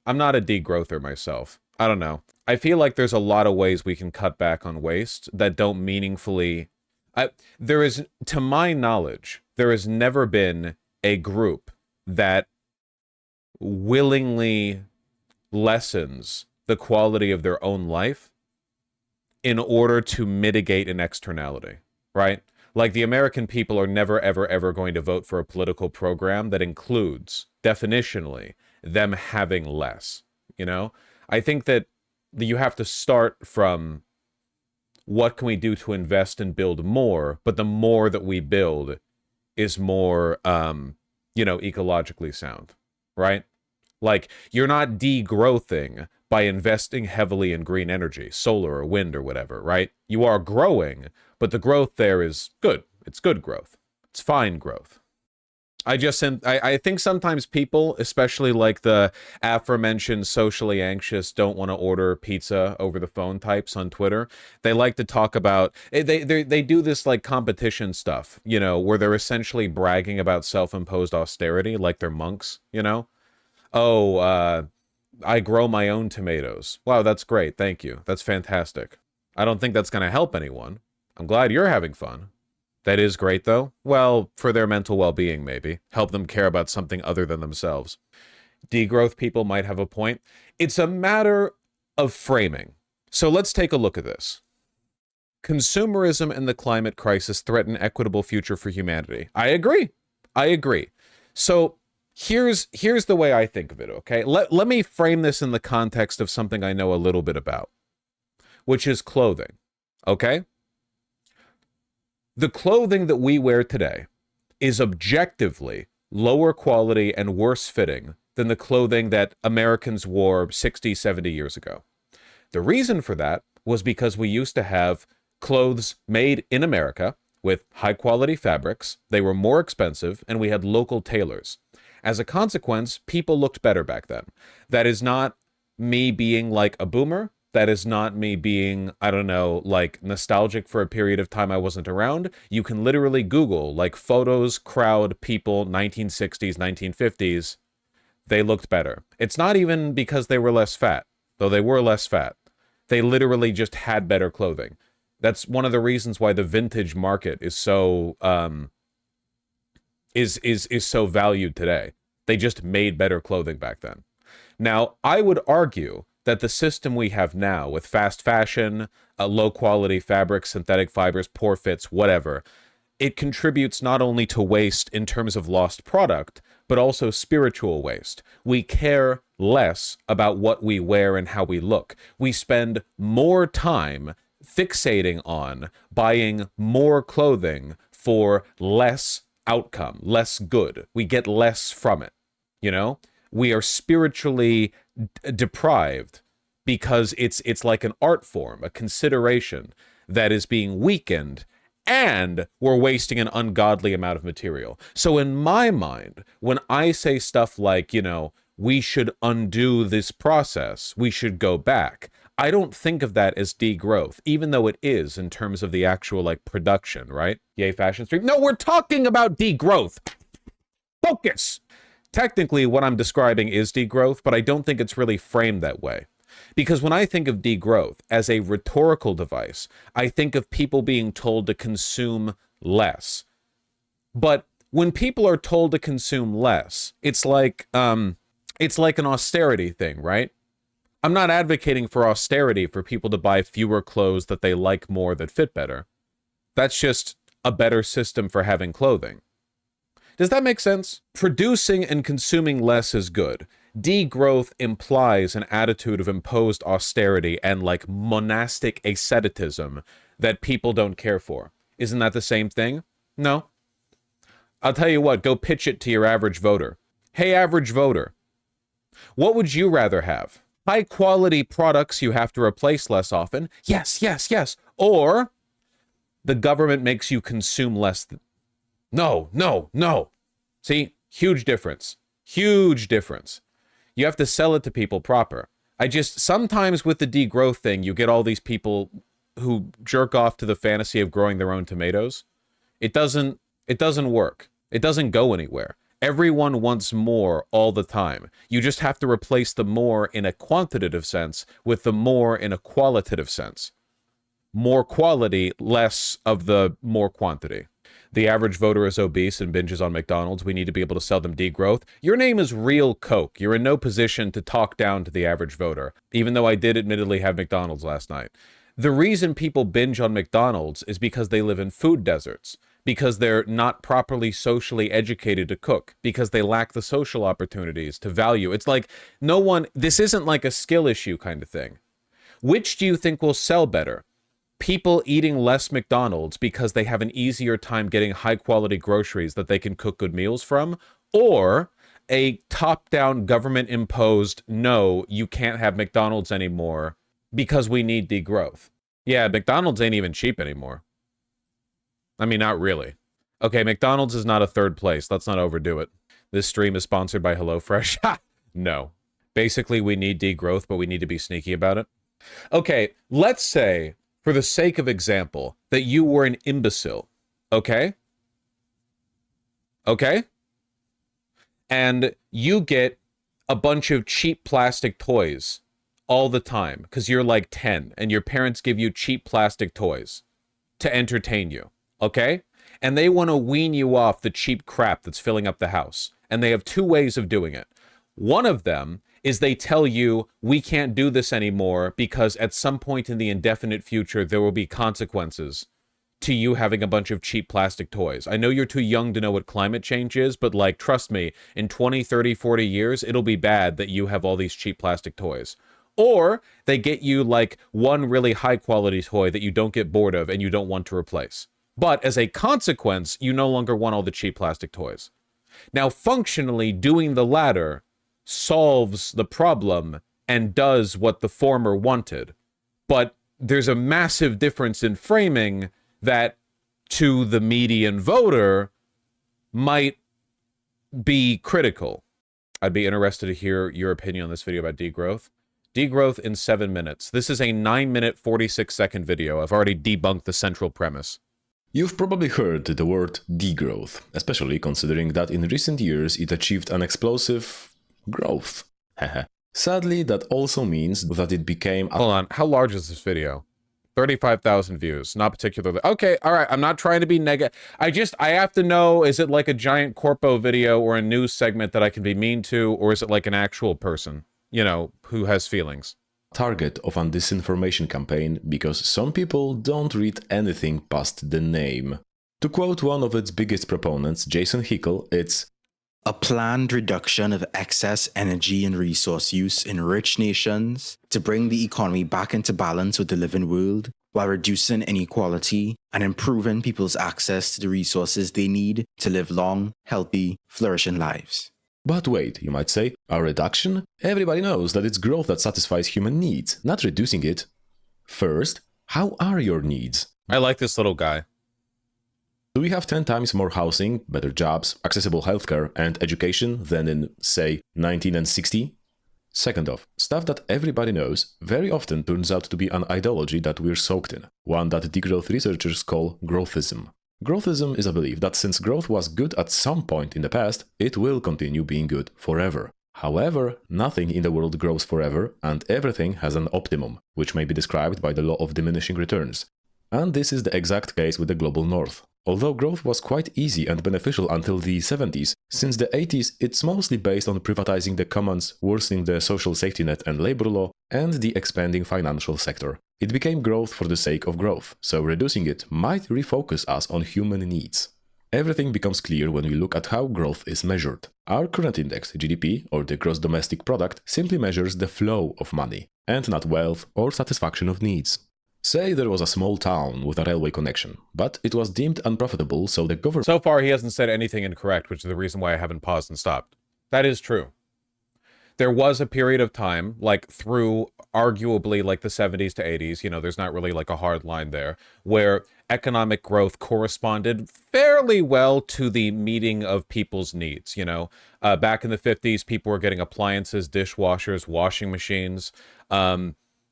I'm not a degrowther myself. I don't know. I feel like there's a lot of ways we can cut back on waste that don't meaningfully... there is, to my knowledge, there has never been a group that willingly lessens the quality of their own life in order to mitigate an externality, right? Like, the American people are never, ever, ever going to vote for a political program that includes, definitionally, them having less, you know? I think that you have to start from what can we do to invest and build more, but the more that we build is more, ecologically sound, right? Like, you're not degrowthing by investing heavily in green energy, solar or wind or whatever, right? You are growing, but the growth there is good. It's good growth. It's fine growth. I think sometimes people, especially like the aforementioned socially anxious, don't want to order pizza over the phone types on Twitter. They like to talk about, they do this like competition stuff, where they're essentially bragging about self-imposed austerity like they're monks, Oh, I grow my own tomatoes. Wow, that's great. Thank you. That's fantastic. I don't think that's going to help anyone. I'm glad you're having fun. That is great, though. Well, for their mental well-being, maybe. Help them care about something other than themselves. Degrowth people might have a point. It's a matter of framing. So let's take a look at this. Consumerism and the climate crisis threaten an equitable future for humanity. I agree. So here's the way I think of it, okay? Let me frame this in the context of something I know a little bit about, which is clothing, okay? The clothing that we wear today is objectively lower quality and worse fitting than the clothing that Americans wore 60, 70 years ago. The reason for that was because we used to have clothes made in America with high quality fabrics. They were more expensive, and we had local tailors. As a consequence, people looked better back then. That is not me being like a boomer. That is not me being, I don't know, like nostalgic for a period of time I wasn't around. You can literally Google like photos, crowd, people, 1960s, 1950s. They looked better. It's not even because they were less fat, though they were less fat. They literally just had better clothing. That's one of the reasons why the vintage market is so is so valued today. They just made better clothing back then. Now, I would argue that the system we have now with fast fashion, low quality fabrics, synthetic fibers, poor fits, whatever, it contributes not only to waste in terms of lost product, but also spiritual waste. We care less about what we wear and how we look. We spend more time fixating on buying more clothing for less outcome, less good. We get less from it, We are spiritually deprived because it's like an art form, a consideration that is being weakened, and we're wasting an ungodly amount of material. So in my mind, when I say stuff like, we should undo this process, we should go back, I don't think of that as degrowth, even though it is in terms of the actual like production, right? Yay, fashion stream. No, we're talking about degrowth. Focus. Technically, what I'm describing is degrowth, but I don't think it's really framed that way. Because when I think of degrowth as a rhetorical device, I think of people being told to consume less. But when people are told to consume less, it's like an austerity thing, right? I'm not advocating for austerity for people to buy fewer clothes that they like more that fit better. That's just a better system for having clothing. Does that make sense? Producing and consuming less is good. Degrowth implies an attitude of imposed austerity and like monastic asceticism that people don't care for. Isn't that the same thing? No. I'll tell you what, go pitch it to your average voter. Hey, average voter, what would you rather have? High quality products you have to replace less often? Yes. Or the government makes you consume less. No. See, huge difference. You have to sell it to people proper. Sometimes with the degrowth thing, you get all these people who jerk off to the fantasy of growing their own tomatoes. It doesn't work. It doesn't go anywhere. Everyone wants more all the time. You just have to replace the more in a quantitative sense with the more in a qualitative sense. More quality, less of the more quantity. The average voter is obese and binges on McDonald's. We need to be able to sell them degrowth. Your name is Real Coke. You're in no position to talk down to the average voter, even though I did admittedly have McDonald's last night. The reason people binge on McDonald's is because they live in food deserts, because they're not properly socially educated to cook, because they lack the social opportunities to value. It's like this isn't like a skill issue kind of thing. Which do you think will sell better? People eating less McDonald's because they have an easier time getting high quality groceries that they can cook good meals from, or a top-down government imposed, no, you can't have McDonald's anymore because we need degrowth. Yeah, McDonald's ain't even cheap anymore. I mean, not really. Okay, McDonald's is not a third place. Let's not overdo it. This stream is sponsored by HelloFresh. Ha! No. Basically, we need degrowth, but we need to be sneaky about it. Okay, let's say, for the sake of example, that you were an imbecile, okay? Okay? And you get a bunch of cheap plastic toys all the time because you're like 10 and your parents give you cheap plastic toys to entertain you, okay? And they want to wean you off the cheap crap that's filling up the house. And they have two ways of doing it. One of them is they tell you, we can't do this anymore because at some point in the indefinite future, there will be consequences to you having a bunch of cheap plastic toys. I know you're too young to know what climate change is, but like, trust me, in 20, 30, 40 years, it'll be bad that you have all these cheap plastic toys. Or they get you like one really high quality toy that you don't get bored of and you don't want to replace. But as a consequence, you no longer want all the cheap plastic toys. Now, functionally, doing the latter solves the problem and does what the former wanted. But there's a massive difference in framing that, to the median voter, might be critical. I'd be interested to hear your opinion on this video about degrowth. Degrowth in 7 minutes. This is a 9-minute, 46-second video. I've already debunked the central premise. You've probably heard the word degrowth, especially considering that in recent years it achieved an explosive growth. Sadly, that also means that it became... Hold on, how large is this video? 35,000 views, not particularly... Okay, alright, I'm not trying to be negative. I have to know, is it like a giant corpo video or a news segment that I can be mean to, or is it like an actual person, you know, who has feelings? Target of a disinformation campaign because some people don't read anything past the name. To quote one of its biggest proponents, Jason Hickel, it's a planned reduction of excess energy and resource use in rich nations to bring the economy back into balance with the living world while reducing inequality and improving people's access to the resources they need to live long, healthy, flourishing lives. But wait, you might say, a reduction? Everybody knows that it's growth that satisfies human needs, not reducing it. First, how are your needs? I like this little guy. Do we have 10 times more housing, better jobs, accessible healthcare and education than in, say, 1960? Second off, stuff that everybody knows very often turns out to be an ideology that we're soaked in, one that degrowth researchers call growthism. Growthism is a belief that since growth was good at some point in the past, it will continue being good forever. However, nothing in the world grows forever, and everything has an optimum, which may be described by the law of diminishing returns. And this is the exact case with the global north. Although growth was quite easy and beneficial until the 70s, since the 80s it's mostly based on privatizing the commons, worsening the social safety net and labor law, and the expanding financial sector. It became growth for the sake of growth, so reducing it might refocus us on human needs. Everything becomes clear when we look at how growth is measured. Our current index, GDP, or the gross domestic product, simply measures the flow of money, and not wealth or satisfaction of needs. Say there was a small town with a railway connection, but it was deemed unprofitable, so the government... So far, he hasn't said anything incorrect, which is the reason why I haven't paused and stopped. That is true. There was a period of time, like through arguably like the 70s to 80s, you know, there's not really like a hard line there, where economic growth corresponded fairly well to the meeting of people's needs, you know. Back in the 50s, people were getting appliances, dishwashers, washing machines,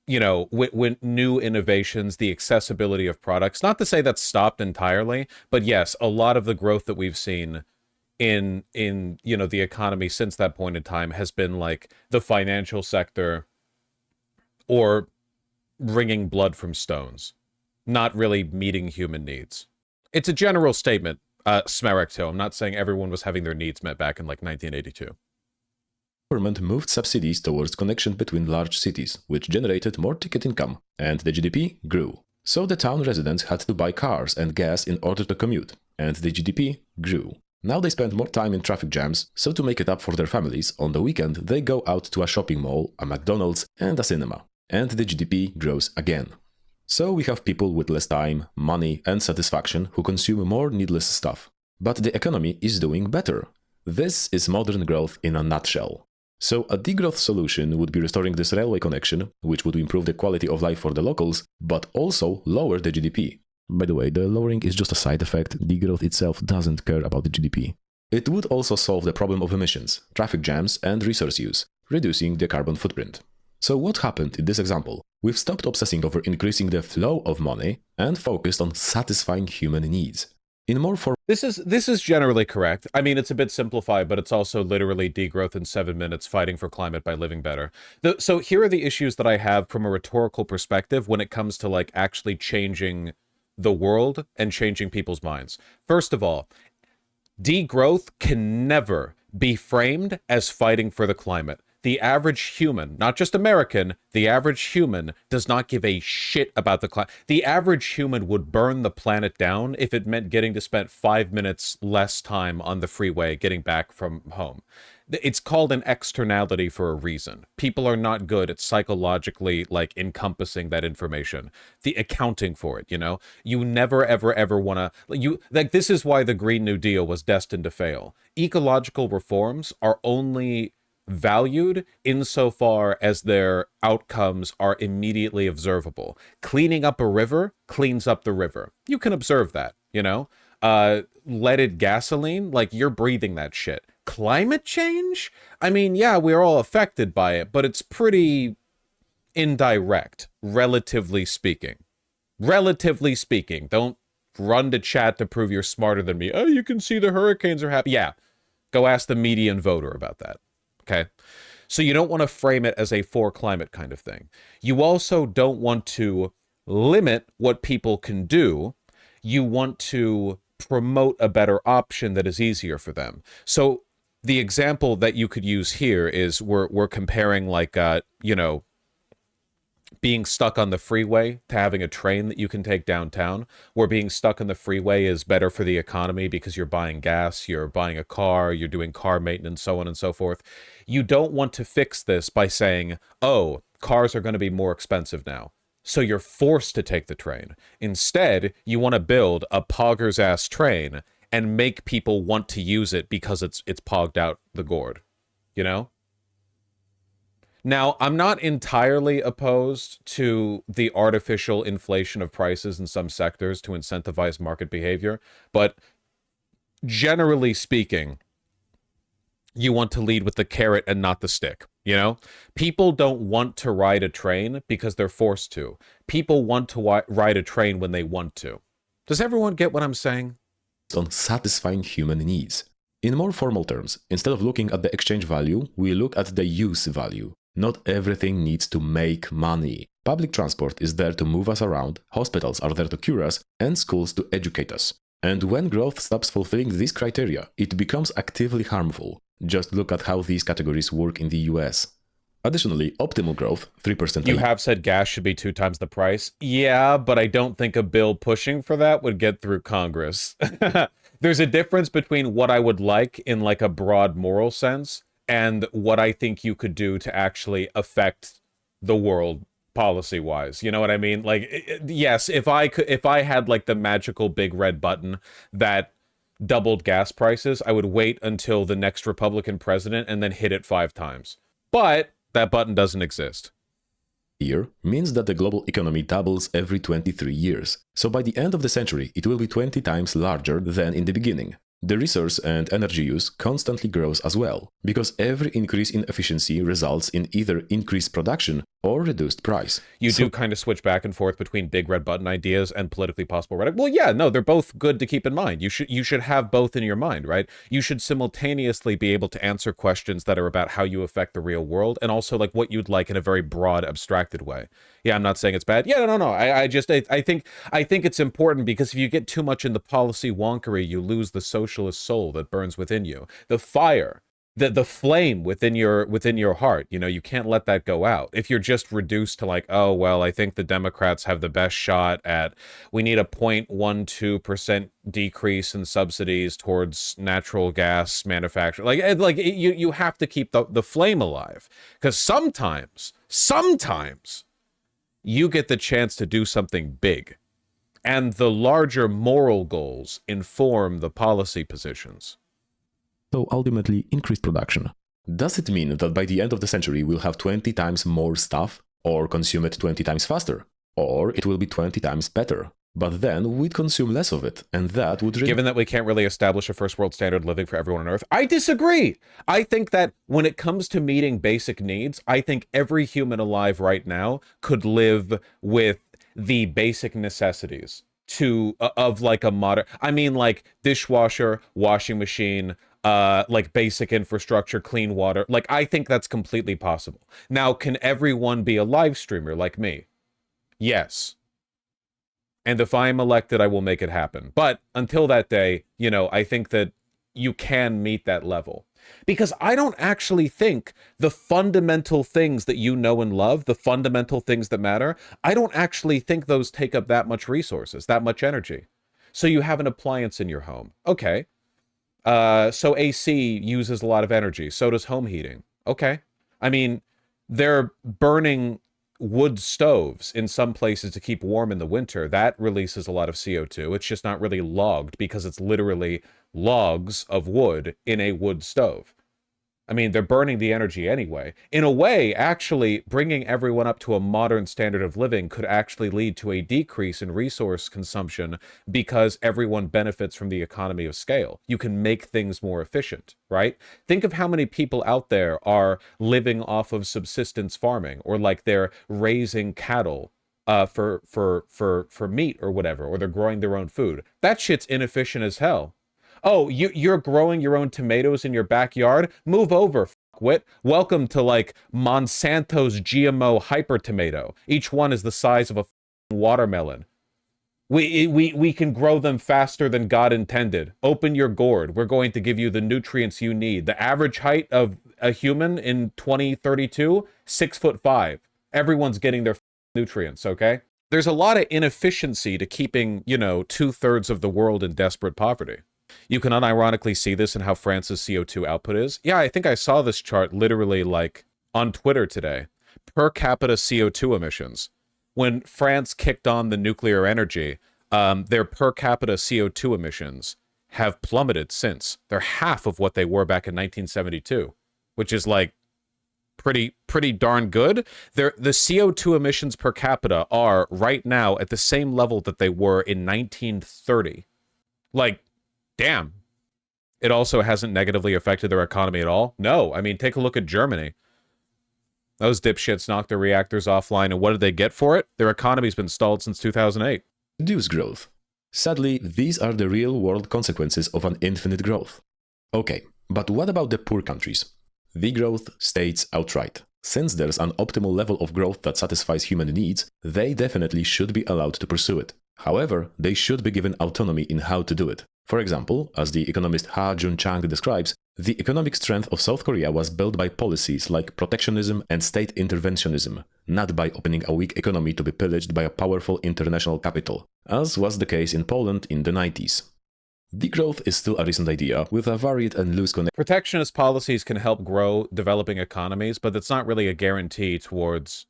you know, with new innovations, the accessibility of products. Not to say that's stopped entirely, but yes, a lot of the growth that we've seen in the economy since that point in time has been like the financial sector or wringing blood from stones, not really meeting human needs. It's a general statement, Smerekto. I'm not saying everyone was having their needs met back in like 1982. Government moved subsidies towards connection between large cities, which generated more ticket income, and the GDP grew. So the town residents had to buy cars and gas in order to commute, and the GDP grew. Now they spend more time in traffic jams, so to make it up for their families, on the weekend they go out to a shopping mall, a McDonald's, and a cinema. And the GDP grows again. So we have people with less time, money, and satisfaction who consume more needless stuff. But the economy is doing better. This is modern growth in a nutshell. So a degrowth solution would be restoring this railway connection, which would improve the quality of life for the locals, but also lower the GDP. By the way, the lowering is just a side effect. Degrowth itself doesn't care about the GDP. It would also solve the problem of emissions, traffic jams, and resource use, reducing the carbon footprint. So what happened in this example? We've stopped obsessing over increasing the flow of money and focused on satisfying human needs. In more This is generally correct. I mean, it's a bit simplified, but it's also literally degrowth in 7 minutes, fighting for climate by living better. So here are the issues that I have from a rhetorical perspective when it comes to like actually changing the world and changing people's minds. First of all, degrowth can never be framed as fighting for the climate. The average human, not just American, the average human does not give a shit about the climate. The average human would burn the planet down if it meant getting to spend 5 minutes less time on the freeway getting back from home. It's called an externality for a reason. People are not good at psychologically like encompassing that information, the accounting for it, you know? You never ever want to this is why the Green New Deal was destined to fail. Ecological reforms are only valued insofar as their outcomes are immediately observable. Cleaning up a river cleans up the river. You can observe that, you know? Leaded gasoline, like you're breathing that shit. Climate change? I mean, yeah, we're all affected by it, but it's pretty indirect, relatively speaking. Relatively speaking. Don't run to chat to prove you're smarter than me. Oh, you can see the hurricanes are happening. Yeah, go ask the median voter about that. Okay, so you don't want to frame it as a for climate kind of thing. You also don't want to limit what people can do. You want to promote a better option that is easier for them. So the example that you could use here is we're comparing like, being stuck on the freeway to having a train that you can take downtown, where being stuck on the freeway is better for the economy because you're buying gas, you're buying a car, you're doing car maintenance, so on and so forth. You don't want to fix this by saying, oh, cars are going to be more expensive now, so you're forced to take the train. Instead, you want to build a pogger's ass train and make people want to use it because it's pogged out the gourd, you know? Now, I'm not entirely opposed to the artificial inflation of prices in some sectors to incentivize market behavior, but generally speaking, you want to lead with the carrot and not the stick, you know? People don't want to ride a train because they're forced to. People want to ride a train when they want to. Does everyone get what I'm saying? On satisfying human needs. In more formal terms, instead of looking at the exchange value, we look at the use value. Not everything needs to make money. Public transport is there to move us around, hospitals are there to cure us, and schools to educate us. And when growth stops fulfilling these criteria, it becomes actively harmful. Just look at how these categories work in the US. Additionally, optimal growth, 3%. You have said gas should be 2 times the price. Yeah, but I don't think a bill pushing for that would get through Congress. There's a difference between what I would like in like a broad moral sense and what I think you could do to actually affect the world policy-wise. You know what I mean? Like, yes, if I had like the magical big red button that doubled gas prices, I would wait until the next Republican president and then hit it 5 times. But that button doesn't exist. Year means that the global economy doubles every 23 years. So by the end of the century, it will be 20 times larger than in the beginning. The resource and energy use constantly grows as well, because every increase in efficiency results in either increased production or reduced price. You do kind of switch back and forth between big red button ideas and politically possible rhetoric. Well, yeah, no, they're both good to keep in mind. You should have both in your mind, right? You should simultaneously be able to answer questions that are about how you affect the real world and also like what you'd like in a very broad, abstracted way. Yeah, I'm not saying it's bad. Yeah, no. I think it's important because if you get too much into policy wonkery, you lose the socialist soul that burns within you. The fire, the flame within your heart, you know, you can't let that go out. If you're just reduced to like, oh, well, I think the Democrats have the best shot at, we need a 0.12% decrease in subsidies towards natural gas manufacture. Like you have to keep the flame alive, because sometimes you get the chance to do something big, and the larger moral goals inform the policy positions. So ultimately, increased production. Does it mean that by the end of the century we'll have 20 times more stuff, or consume it 20 times faster? Or it will be 20 times better, but then we'd consume less of it, and that would... Given that we can't really establish a first world standard of living for everyone on Earth, I disagree! I think that when it comes to meeting basic needs, I think every human alive right now could live with the basic necessities of like a modern... I mean, like dishwasher, washing machine, like basic infrastructure, clean water. Like, I think that's completely possible. Now, can everyone be a live streamer like me? Yes. And if I'm elected, I will make it happen. But until that day, you know, I think that you can meet that level. Because I don't actually think the fundamental things that you know and love, the fundamental things that matter, I don't actually think those take up that much resources, that much energy. So you have an appliance in your home. Okay. So AC uses a lot of energy. So does home heating. Okay. I mean, they're burning wood stoves in some places to keep warm in the winter. That releases a lot of CO2. It's just not really logged because it's literally logs of wood in a wood stove. I mean, they're burning the energy anyway. In a way, actually, bringing everyone up to a modern standard of living could actually lead to a decrease in resource consumption because everyone benefits from the economy of scale. You can make things more efficient, right? Think of how many people out there are living off of subsistence farming, or like they're raising cattle for meat or whatever, or they're growing their own food. That shit's inefficient as hell. Oh, you're growing your own tomatoes in your backyard? Move over, fuckwit. Welcome to, like, Monsanto's GMO hyper tomato. Each one is the size of a watermelon. We can grow them faster than God intended. Open your gourd. We're going to give you the nutrients you need. The average height of a human in 2032, 6'5". Everyone's getting their nutrients, okay? There's a lot of inefficiency to keeping, you know, 2/3 of the world in desperate poverty. You can unironically see this in how France's CO2 output is. Yeah, I think I saw this chart literally like on Twitter today. Per capita CO2 emissions. When France kicked on the nuclear energy, their per capita CO2 emissions have plummeted since. They're half of what they were back in 1972, which is like pretty darn good. The CO2 emissions per capita are right now at the same level that they were in 1930. Like, damn. It also hasn't negatively affected their economy at all. No, I mean, take a look at Germany. Those dipshits knocked their reactors offline, and what did they get for it? Their economy's been stalled since 2008. Reduce growth. Sadly, these are the real-world consequences of an infinite growth. Okay, but what about the poor countries? Degrowth states outright, since there's an optimal level of growth that satisfies human needs, they definitely should be allowed to pursue it. However, they should be given autonomy in how to do it. For example, as the economist Ha Jun-chang describes, the economic strength of South Korea was built by policies like protectionism and state interventionism, not by opening a weak economy to be pillaged by a powerful international capital, as was the case in Poland in the 90s. Degrowth is still a recent idea with a varied and loose connection. Protectionist policies can help grow developing economies, but it's not really a guarantee towards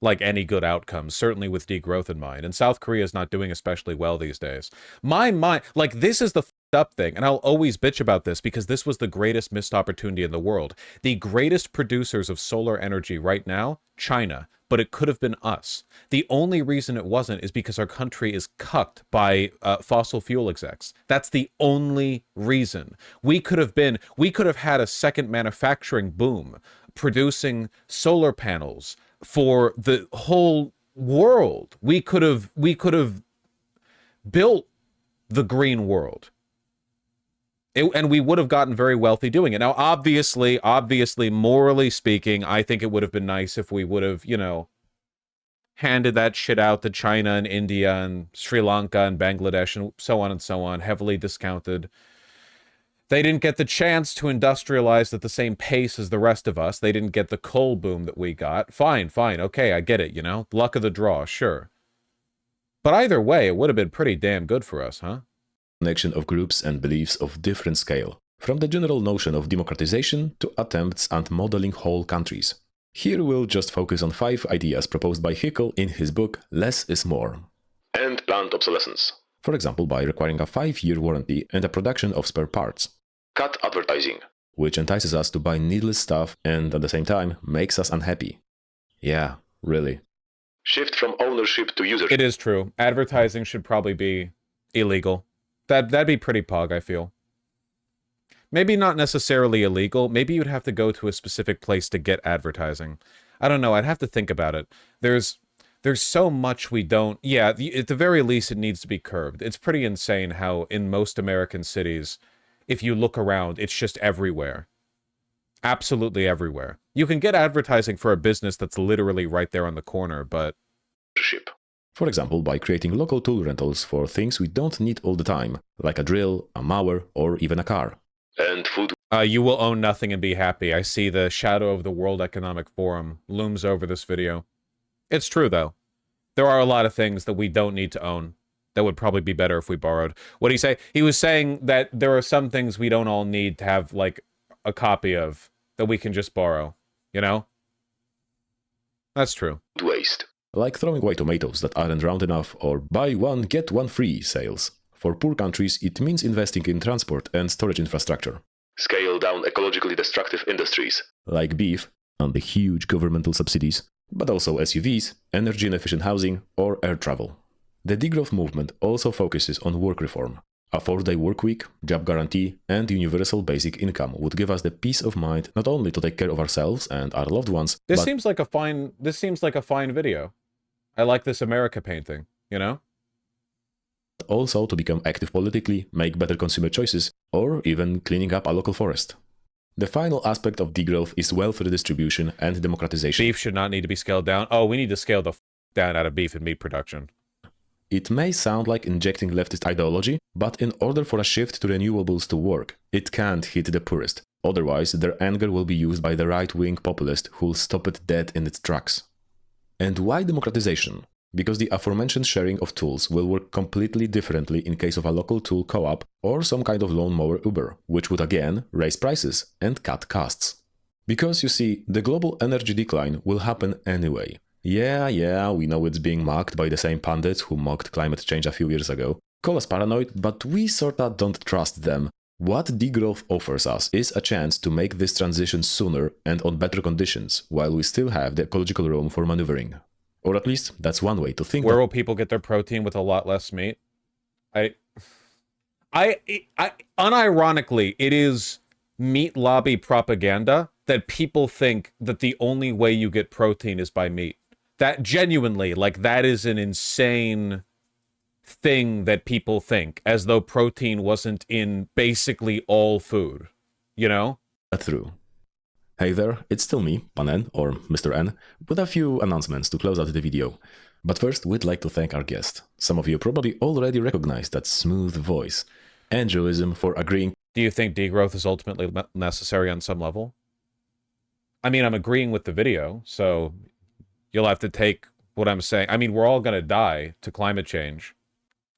like any good outcomes, certainly with degrowth in mind. And South Korea is not doing especially well these days. My mind, like, this is the up thing, and I'll always bitch about this because this was the greatest missed opportunity in the world. The greatest producers of solar energy right now, China, but it could have been us. The only reason it wasn't is because our country is cucked by fossil fuel execs. That's the only reason. We could have had a second manufacturing boom, producing solar panels for the whole world. We could have built the green world. And we would have gotten very wealthy doing it. Now, obviously, morally speaking, I think it would have been nice if we would have, handed that shit out to China and India and Sri Lanka and Bangladesh and so on, heavily discounted. They didn't get the chance to industrialize at the same pace as the rest of us. They didn't get the coal boom that we got. Fine, okay, I get it, luck of the draw, sure. But either way, it would have been pretty damn good for us, huh? Connection of groups and beliefs of different scale, from the general notion of democratization to attempts at modeling whole countries. Here we'll just focus on 5 ideas proposed by Hickel in his book Less is More. And planned obsolescence. For example, by requiring a 5-year warranty and a production of spare parts. Cut advertising, which entices us to buy needless stuff and at the same time makes us unhappy. Yeah, really. Shift from ownership to usership. It is true. Advertising should probably be illegal. That'd be pretty pog, I feel. Maybe not necessarily illegal. Maybe you'd have to go to a specific place to get advertising. I don't know. I'd have to think about it. There's so much we don't... Yeah, at the very least, it needs to be curbed. It's pretty insane how in most American cities, if you look around, it's just everywhere. Absolutely everywhere. You can get advertising for a business that's literally right there on the corner, but... For example, by creating local tool rentals for things we don't need all the time, like a drill, a mower, or even a car. And food. You will own nothing and be happy. I see the shadow of the World Economic Forum looms over this video. It's true, though. There are a lot of things that we don't need to own that would probably be better if we borrowed. What did he say? He was saying that there are some things we don't all need to have, like, a copy of that we can just borrow. That's true. Waste. Like throwing away tomatoes that aren't round enough, or buy one, get one free sales. For poor countries, it means investing in transport and storage infrastructure. Scale down ecologically destructive industries, like beef, and the huge governmental subsidies, but also SUVs, energy and efficient housing, or air travel. The degrowth movement also focuses on work reform. A 4-day work week, job guarantee, and universal basic income would give us the peace of mind not only to take care of ourselves and our loved ones, This seems like a fine video. I like this America painting, also to become active politically, make better consumer choices, or even cleaning up a local forest. The final aspect of degrowth is wealth redistribution and democratization. Beef should not need to be scaled down. Oh, we need to scale the down out of beef and meat production. It may sound like injecting leftist ideology, but in order for a shift to renewables to work, it can't hit the poorest. Otherwise, their anger will be used by the right-wing populist who'll stop it dead in its tracks. And why democratization? Because the aforementioned sharing of tools will work completely differently in case of a local tool co-op or some kind of lawnmower Uber, which would again raise prices and cut costs. Because you see, the global energy decline will happen anyway. Yeah, we know it's being mocked by the same pundits who mocked climate change a few years ago. Call us paranoid, but we sorta don't trust them. What degrowth offers us is a chance to make this transition sooner and on better conditions, while we still have the ecological room for maneuvering. Or at least, that's one way to think. Where will people get their protein with a lot less meat? Unironically, it is meat lobby propaganda that people think that the only way you get protein is by meat. That genuinely, that is an insane thing that people think, as though protein wasn't in basically all food, That's true. Hey there, it's still me, Pan N, or Mr. N, with a few announcements to close out the video. But first, we'd like to thank our guest. Some of you probably already recognize that smooth voice. And Grism for agreeing. Do you think degrowth is ultimately necessary on some level? I mean, I'm agreeing with the video, so you'll have to take what I'm saying. I mean, we're all going to die to climate change.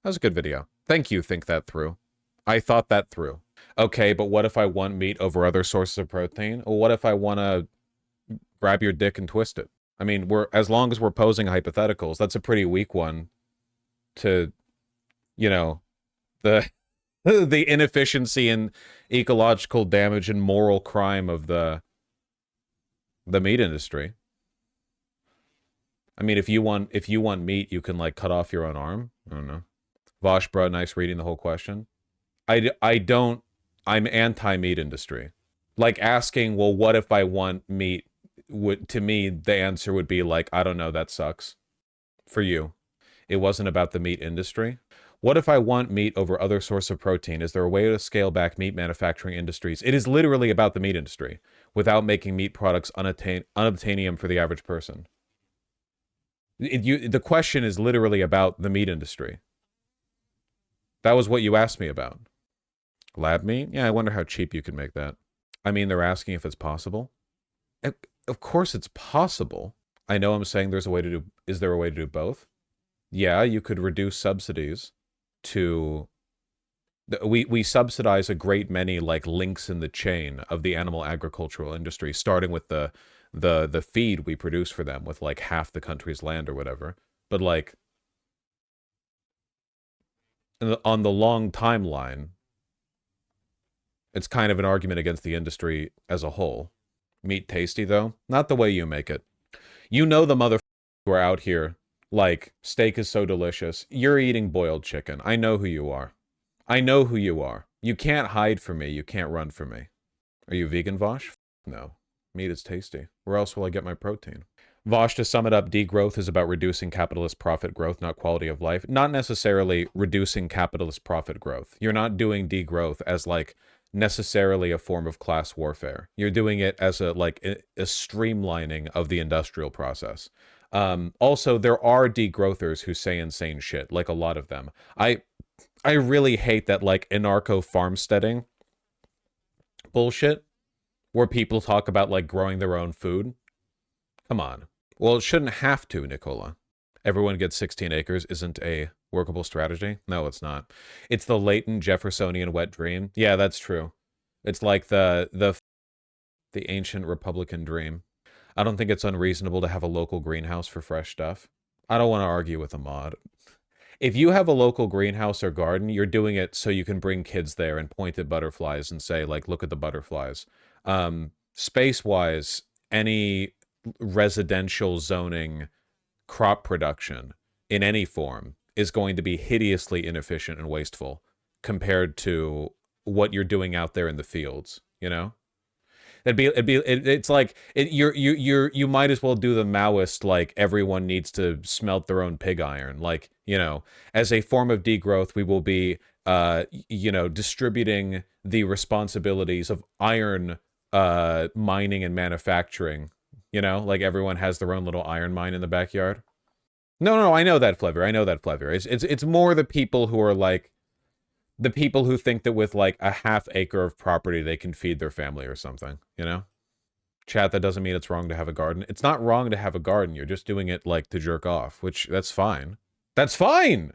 That was a good video. Thank you, Think That Through. I thought that through. Okay, but what if I want meat over other sources of protein? Or what if I want to grab your dick and twist it? I mean, as long as we're posing hypotheticals, that's a pretty weak one to, the the inefficiency and ecological damage and moral crime of the meat industry. I mean, if you want meat, you can like cut off your own arm. I don't know. Vosh, bro, nice reading the whole question. I'm anti-meat industry. Like asking, well, what if I want meat? To me, the answer would be like, I don't know, that sucks. For you. It wasn't about the meat industry. What if I want meat over other source of protein? Is there a way to scale back meat manufacturing industries? It is literally about the meat industry without making meat products unobtainium for the average person. The question is literally about the meat industry. That was what you asked me about. Lab meat? Yeah, I wonder how cheap you can make that. I mean, they're asking if it's possible. Of course it's possible. I know I'm saying there's a way to do... Is there a way to do both? Yeah, you could reduce subsidies to... We subsidize a great many like links in the chain of the animal agricultural industry, starting with the feed we produce for them with like half the country's land or whatever. But like on the long timeline, it's kind of an argument against the industry as a whole. Meat tasty though? Not the way you make it. You know the motherfuckers who are out here like steak is so delicious. You're eating boiled chicken. I know who you are. I know who you are. You can't hide from me. You can't run from me. Are you vegan, Vosh? No. Meat is tasty. Where else will I get my protein? Vosh, to sum it up, degrowth is about reducing capitalist profit growth, not quality of life. Not necessarily reducing capitalist profit growth. You're not doing degrowth as like necessarily a form of class warfare. You're doing it as a streamlining of the industrial process. Also, there are degrowthers who say insane shit, like a lot of them. I really hate that like anarcho farmsteading bullshit where people talk about like growing their own food. Come on. Well, it shouldn't have to, Nicola. Everyone gets 16 acres isn't a workable strategy. No, it's not. It's the latent Jeffersonian wet dream. Yeah, that's true. It's like the ancient Republican dream. I don't think it's unreasonable to have a local greenhouse for fresh stuff. I don't want to argue with a mod. If you have a local greenhouse or garden, you're doing it so you can bring kids there and point at butterflies and say, like, look at the butterflies. Space-wise, any residential zoning crop production in any form is going to be hideously inefficient and wasteful compared to what you're doing out there in the fields, you know? It's like you might as well do the Maoist like everyone needs to smelt their own pig iron. Like, you know, as a form of degrowth, we will be distributing the responsibilities of iron mining and manufacturing. You know, like everyone has their own little iron mine in the backyard. No, I know that, Flavor. I know that, Flavor. It's more the people who are like the people who think that with like a half acre of property they can feed their family or something, you know? Chat, that doesn't mean it's wrong to have a garden. It's not wrong to have a garden. You're just doing it like to jerk off, which that's fine. That's fine.